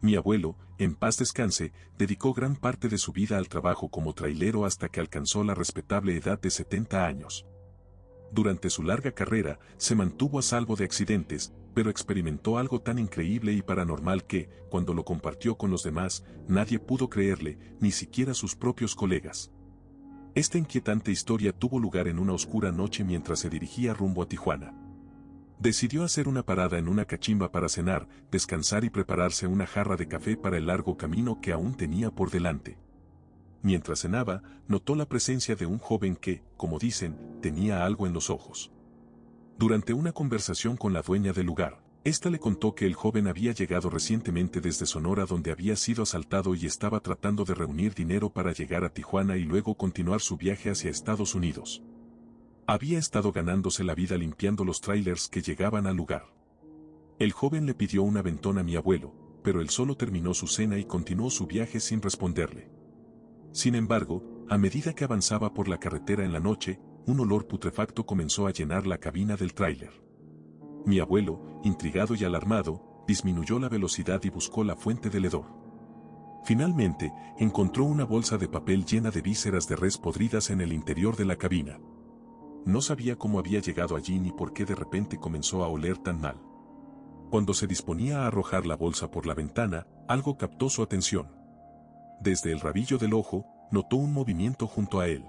Mi abuelo, en paz descanse, dedicó gran parte de su vida al trabajo como trailero hasta que alcanzó la respetable edad de 70 años. Durante su larga carrera, se mantuvo a salvo de accidentes, pero experimentó algo tan increíble y paranormal que, cuando lo compartió con los demás, nadie pudo creerle, ni siquiera sus propios colegas. Esta inquietante historia tuvo lugar en una oscura noche mientras se dirigía rumbo a Tijuana. Decidió hacer una parada en una cachimba para cenar, descansar y prepararse una jarra de café para el largo camino que aún tenía por delante. Mientras cenaba, notó la presencia de un joven que, como dicen, tenía algo en los ojos. Durante una conversación con la dueña del lugar, ésta le contó que el joven había llegado recientemente desde Sonora donde había sido asaltado y estaba tratando de reunir dinero para llegar a Tijuana y luego continuar su viaje hacia Estados Unidos. Había estado ganándose la vida limpiando los trailers que llegaban al lugar. El joven le pidió un aventón a mi abuelo, pero él solo terminó su cena y continuó su viaje sin responderle. Sin embargo, a medida que avanzaba por la carretera en la noche, un olor putrefacto comenzó a llenar la cabina del tráiler. Mi abuelo, intrigado y alarmado, disminuyó la velocidad y buscó la fuente del hedor. Finalmente, encontró una bolsa de papel llena de vísceras de res podridas en el interior de la cabina. No sabía cómo había llegado allí ni por qué de repente comenzó a oler tan mal. Cuando se disponía a arrojar la bolsa por la ventana, algo captó su atención. Desde el rabillo del ojo, notó un movimiento junto a él.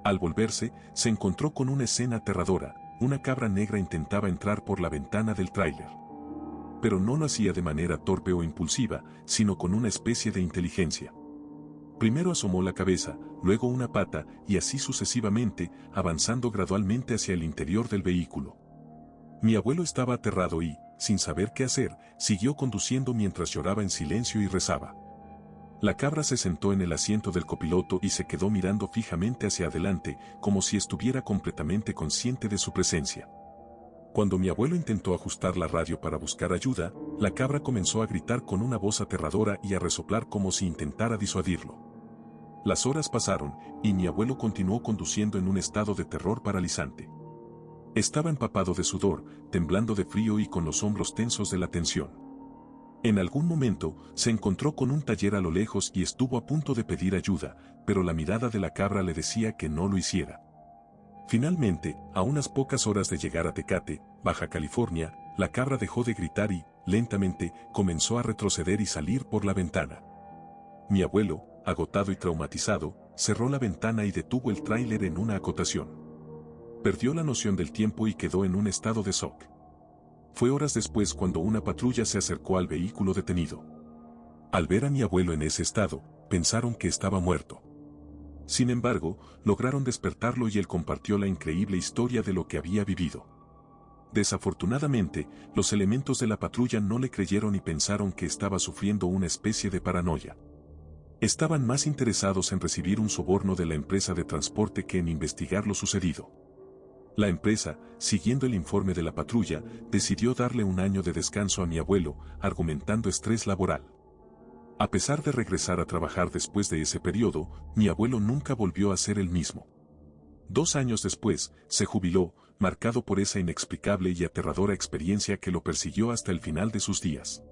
Al volverse, se encontró con una escena aterradora. Una cabra negra intentaba entrar por la ventana del tráiler. Pero no lo hacía de manera torpe o impulsiva, sino con una especie de inteligencia. Primero asomó la cabeza, luego una pata, y así sucesivamente, avanzando gradualmente hacia el interior del vehículo. Mi abuelo estaba aterrado y, sin saber qué hacer, siguió conduciendo mientras lloraba en silencio y rezaba. La cabra se sentó en el asiento del copiloto y se quedó mirando fijamente hacia adelante, como si estuviera completamente consciente de su presencia. Cuando mi abuelo intentó ajustar la radio para buscar ayuda, la cabra comenzó a gritar con una voz aterradora y a resoplar como si intentara disuadirlo. Las horas pasaron, y mi abuelo continuó conduciendo en un estado de terror paralizante. Estaba empapado de sudor, temblando de frío y con los hombros tensos de la tensión. En algún momento, se encontró con un taller a lo lejos y estuvo a punto de pedir ayuda, pero la mirada de la cabra le decía que no lo hiciera. Finalmente, a unas pocas horas de llegar a Tecate, Baja California, la cabra dejó de gritar y, lentamente, comenzó a retroceder y salir por la ventana. Mi abuelo, agotado y traumatizado, cerró la ventana y detuvo el tráiler en una acotación. Perdió la noción del tiempo y quedó en un estado de shock. Fue horas después cuando una patrulla se acercó al vehículo detenido. Al ver a mi abuelo en ese estado, pensaron que estaba muerto. Sin embargo, lograron despertarlo y él compartió la increíble historia de lo que había vivido. Desafortunadamente, los elementos de la patrulla no le creyeron y pensaron que estaba sufriendo una especie de paranoia. Estaban más interesados en recibir un soborno de la empresa de transporte que en investigar lo sucedido. La empresa, siguiendo el informe de la patrulla, decidió darle un año de descanso a mi abuelo, argumentando estrés laboral. A pesar de regresar a trabajar después de ese periodo, mi abuelo nunca volvió a ser el mismo. 2 años después, se jubiló, marcado por esa inexplicable y aterradora experiencia que lo persiguió hasta el final de sus días.